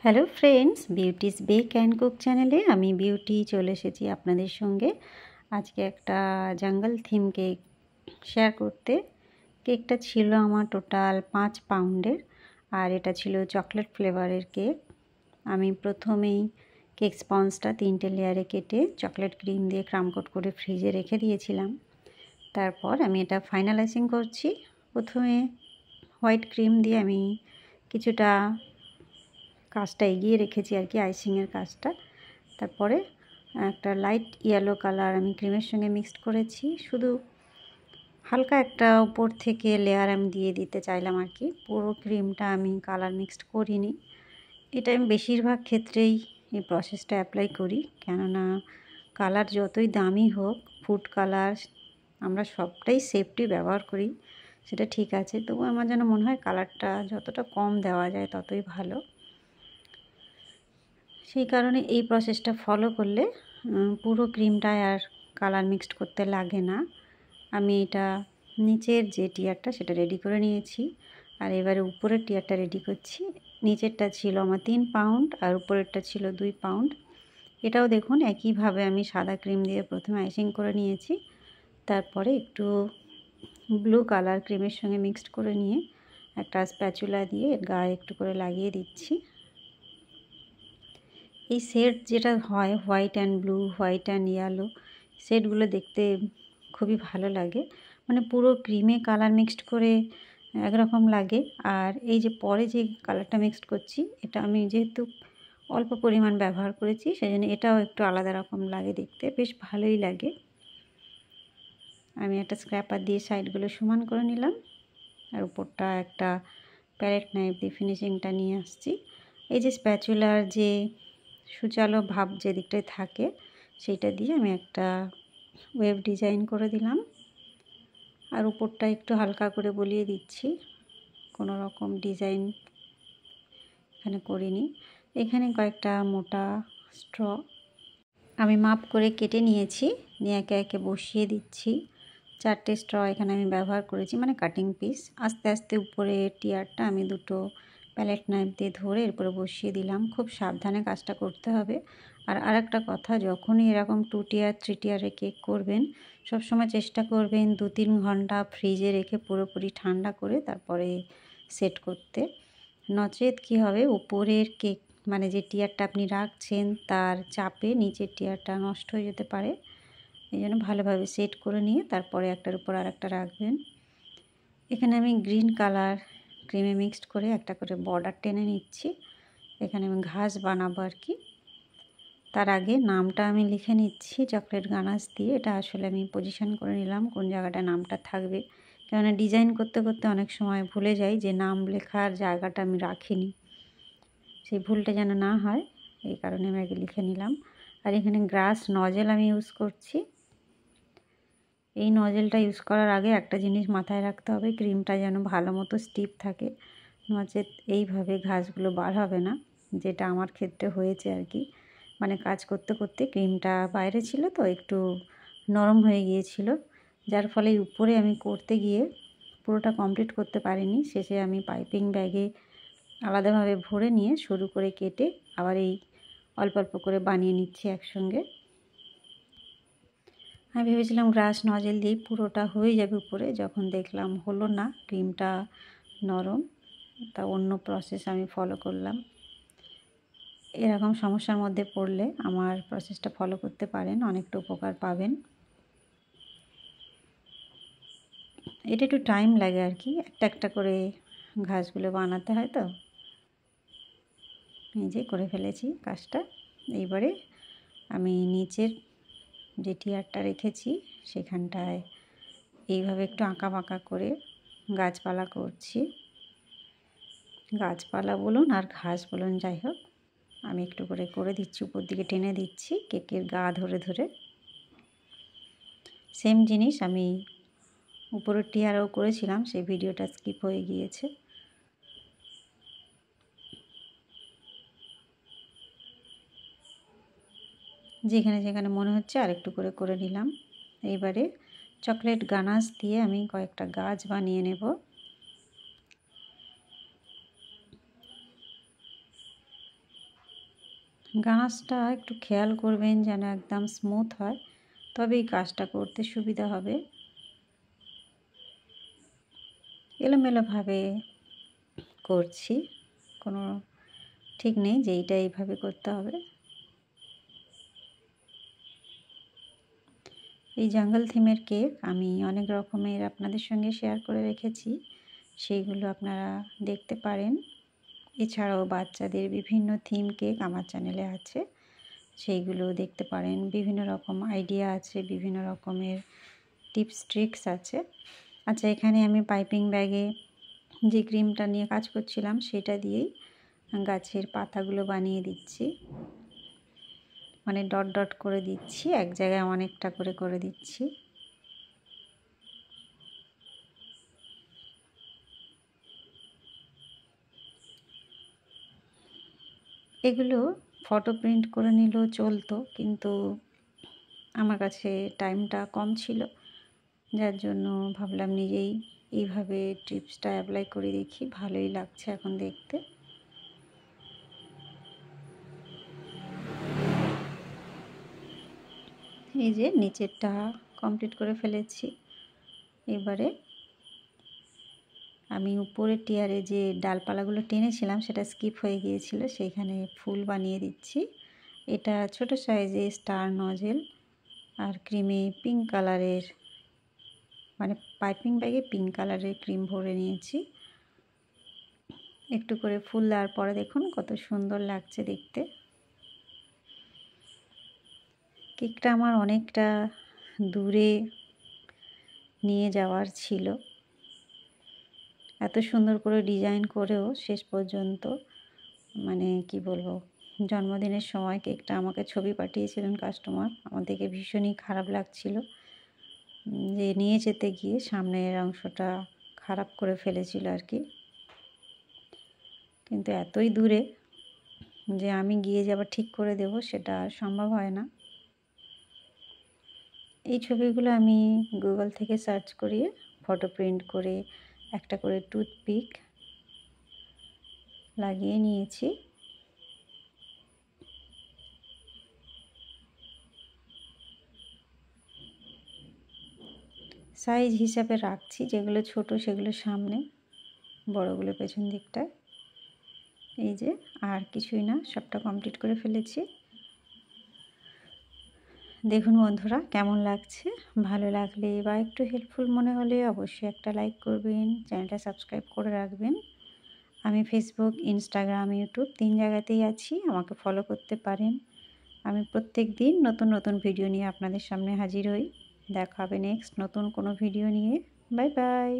Hello friends, Beauty's bake and cook চ্যানেলে আমি beauty চলে এসেছি আপনাদের সঙ্গে আজকে একটা জঙ্গল থিম কেক শেয়ার করতে। কেকটা ছিল আমার টোটাল 5 পাউন্ডের আর এটা ছিল চকলেট ফ্লেভারের কেক। আমি প্রথমেই কেক স্পঞ্জটা 3টে লেয়ারে কেটে চকলেট ক্রিম দিয়ে ক্রাম কোট করে ফ্রিজে রেখে দিয়েছিলাম। তারপর আমি এটা ফাইনালাইজিং করছি। প্রথমে হোয়াইট ক্রিম দিয়ে আমি কিছুটা কাজটা এগিয়ে রেখেছি আর কি, আইসিংয়ের কাজটা। তারপরে একটা লাইট ইয়েলো কালার আমি ক্রিমের সঙ্গে মিক্সড করেছি। শুধু হালকা একটা উপর থেকে লেয়ার আমি দিয়ে দিতে চাইলাম আর কি, পুরো ক্রিমটা আমি কালার মিক্সড করিনি। এটা আমি বেশিরভাগ ক্ষেত্রেই এই প্রসেসটা অ্যাপ্লাই করি, কেননা কালার যতই দামি হোক, ফুড কালার আমরা সবটাই সেফটি ব্যবহার করি, সেটা ঠিক আছে, তবু আমার যেন মনে হয় কালারটা যতটা কম দেওয়া যায় ততই ভালো। সেই কারণে এই প্রসেসটা ফলো করলে পুরো ক্রিমটায় আর কালার মিক্সড করতে লাগে না। আমি এটা নিচের যে টিয়ারটা সেটা রেডি করে নিয়েছি, আর এবারে উপরের টিয়ারটা রেডি করছি। নিচেরটা ছিল আমার 3 পাউন্ড আর উপরেরটা ছিল 2 পাউন্ড। এটাও দেখুন একইভাবে আমি সাদা ক্রিম দিয়ে প্রথমে আইসিং করে নিয়েছি, তারপরে একটু ব্লু কালার ক্রিমের সঙ্গে মিক্সড করে নিয়ে একটা স্প্যাচুলা দিয়ে গায়ে একটু করে লাগিয়ে দিচ্ছি। এই সেট যেটা হয় white and blue, white and yellow, সেটগুলো দেখতে খুবই ভালো লাগে, মানে পুরো ক্রিমে কালার মিক্সড করে একরকম লাগে। আর এই যে পরে যে কালারটা মিক্সড করছি, এটা আমি যেহেতু অল্প পরিমাণ ব্যবহার করেছি, সেই জন্য এটাও একটু আলাদা রকম লাগে দেখতে, বেশ ভালোই লাগে। আমি একটা স্ক্র্যাপার দিয়ে সাইডগুলো সমান করে নিলাম, আর উপরটা একটা প্যালেট নাইফ দিয়ে ফিনিশিংটা নিয়ে আসছি। এই যে স্প্যাচুলার যে সুচালো ভাব যে দিকটায় থাকে, সেইটা দিয়ে আমি একটা ওয়েভ ডিজাইন করে দিলাম, আর উপরটা একটু হালকা করে বলিয়ে দিচ্ছি, কোনো রকম ডিজাইন এখানে করিনি। এখানে কয়েকটা মোটা স্ট্র আমি মাপ করে কেটে নিয়েছি, নিয়ে একে একে বসিয়ে দিচ্ছি। 4টে স্ট্র এখানে আমি ব্যবহার করেছি, মানে কাটিং পিস। আস্তে আস্তে উপরে টিয়ারটা আমি দুটো প্যালেট নাইফ দিয়ে ধরে এরপরে বসিয়ে দিলাম। খুব সাবধানে কাজটা করতে হবে। আর আরেকটা কথা, যখনই এরকম 2 টিয়ার 3 টিয়ারে কেক করবেন, সবসময় চেষ্টা করবেন 2-3 ঘন্টা ফ্রিজে রেখে পুরোপুরি ঠান্ডা করে তারপরে সেট করতে। নচেত কী হবে, উপরের কেক মানে যে টিয়ারটা আপনি রাখছেন তার চাপে নিচের টিয়ারটা নষ্ট হয়ে যেতে পারে। এই জন্য ভালোভাবে সেট করে নিয়ে তারপরে একটার উপর আরেকটা রাখবেন। এখানে আমি গ্রিন কালার ক্রিমে মিক্সড করে একটা করে বর্ডার টেনে নিচ্ছি। এখানে আমি ঘাস বানাবো আর কি। তার আগে নামটা আমি লিখে নিচ্ছি চকলেট গানাশ দিয়ে। এটা আসলে আমি পজিশন করে নিলাম কোন জায়গাটা নামটা থাকবে, কেননা ডিজাইন করতে করতে অনেক সময় ভুলে যাই যে নাম লেখার জায়গাটা আমি রাখিনি, সেই ভুলটা যেন না হয়, এই কারণে আমি আগে লিখে নিলাম। আর এখানে গ্রাস নজেল আমি ইউজ করছি। এই নজেলটা ইউজ করার আগে একটা জিনিস মাথায় রাখতে হবে, ক্রিমটা যেন ভালো মতো স্টিপ থাকে, নচেত এইভাবে ঘাসগুলো বার হবে না, যেটা আমার ক্ষেত্রে হয়েছে আর কি। মানে কাজ করতে করতে ক্রিমটা বাইরে ছিল তো একটু নরম হয়ে গিয়েছিল, যার ফলে উপরে আমি করতে গিয়ে পুরোটা কমপ্লিট করতে পারিনি। শেষে আমি পাইপিং ব্যাগে আলাদাভাবে ভরে নিয়ে সরু করে কেটে আবার এই অল্প অল্প করে বানিয়ে নিচ্ছি একসঙ্গে। আমি ভেবেছিলাম গ্রাস নজেল দিয়েই পুরোটা হয়ে যাবে উপরে, যখন দেখলাম হলো না, ক্রিমটা নরম, তা অন্য প্রসেস আমি ফলো করলাম। এরকম সমস্যার মধ্যে পড়লে আমার প্রসেসটা ফলো করতে পারেন, অনেকটা উপকার পাবেন। এটা একটু টাইম লাগে আর কি, একটা একটা করে ঘাসগুলো বানাতে হয় তো। এই যে করে ফেলেছি কাজটা। এইবারে আমি নিচের যে টিয়ারটা রেখেছি সেখানটায় এইভাবে একটু আঁকা বাঁকা করে গাছপালা করছি। গাছপালা বলুন আর ঘাস বলুন, যাই হোক, আমি একটু করে করে দিচ্ছি, উপর দিকে টেনে দিচ্ছি কেকের গা ধরে ধরে। সেম জিনিস আমি উপরের টিয়ারও করেছিলাম, সেই ভিডিওটা স্কিপ হয়ে গিয়েছে। যেখানে যেখানে মনে হচ্ছে আরেকটু করে করে নিলাম। এইবারে চকলেট গানাশ দিয়ে আমি কয়েকটা গাছ বানিয়ে নেব। গানাসটা একটু খেয়াল করবেন যেন একদম স্মুথ হয়, তবেই কাজটা করতে সুবিধা হবে। এলোমেলোভাবে করছি, কোনো ঠিক নেই যে এইটা এইভাবে করতে হবে। এই জঙ্গল থিমের কেক আমি অনেক রকমের আপনাদের সঙ্গে শেয়ার করে রেখেছি, সেইগুলো আপনারা দেখতে পারেন। এছাড়াও বাচ্চাদের বিভিন্ন থিম কেক আমার চ্যানেলে আছে, সেইগুলো দেখতে পারেন। বিভিন্ন রকম আইডিয়া আছে, বিভিন্ন রকমের টিপস ট্রিক্স আছে। আচ্ছা, এখানে আমি পাইপিং ব্যাগে যে ক্রিমটা নিয়ে কাজ করছিলাম সেটা দিয়েই গাছের পাতাগুলো বানিয়ে দিচ্ছি, মানে ডট ডট করে দিচ্ছি, এক জায়গায় অনেকটা করে করে দিচ্ছি। এগুলো ফটো প্রিন্ট করে নিলেও চলতো, কিন্তু আমার কাছে টাইমটা কম ছিল, যার জন্য ভাবলাম নিজেই এইভাবে টিপসটা অ্যাপ্লাই করে দেখি, ভালোই লাগছে এখন দেখতে। এই যে নিচেরটা কমপ্লিট করে ফেলেছি। এবারে আমি উপরের টিয়ারে যে ডালপালাগুলো টেনেছিলাম সেটা স্কিপ হয়ে গিয়েছিল, সেইখানে ফুল বানিয়ে দিচ্ছি। এটা ছোট সাইজে স্টার নজেল আর ক্রিমে পিঙ্ক কালারের, মানে পাইপিং ব্যাগে পিঙ্ক কালারের ক্রিম ভরে নিয়েছি। একটু করে ফুল দেওয়ার পরে দেখুন কত সুন্দর লাগছে দেখতে। কেকটা আমার অনেকটা দূরে নিয়ে যাওয়ার ছিল, এত সুন্দর করে ডিজাইন করেও শেষ পর্যন্ত, মানে কি বলবো, জন্মদিনের সময় কেকটা আমাকে ছবি পাঠিয়েছিলেন কাস্টমার, আমার দেখে ভীষণই খারাপ লাগছিল যে নিয়ে যেতে গিয়ে সামনের অংশটা খারাপ করে ফেলেছিল আর কি। কিন্তু এতই দূরে যে আমি গিয়ে যে আবার ঠিক করে দেব সেটা সম্ভব হয় না। এই ছবিগুলো আমি গুগল থেকে সার্চ করিয়ে ফটো প্রিন্ট করে একটা করে টুথপিক লাগিয়ে নিয়েছি। সাইজ হিসাবে রাখছি, যেগুলো ছোট সেগুলো সামনে, বড়গুলো পেছন দিকটায়। এই যে আর কিছুই না, সবটা কমপ্লিট করে ফেলেছি। দেখুন বন্ধুরা কেমন লাগছে, ভালো লাগলে বা একটু হেল্পফুল মনে হলে অবশ্যই একটা লাইক করবেন, চ্যানেলটা সাবস্ক্রাইব করে রাখবেন। আমি ফেসবুক, ইনস্টাগ্রাম, ইউটিউব 3 জায়গাতেই আছি, আমাকে ফলো করতে পারেন। আমি প্রত্যেক দিন নতুন নতুন ভিডিও নিয়ে আপনাদের সামনে হাজির হই। দেখা হবে নেক্সট নতুন কোনো ভিডিও নিয়ে। Bye bye.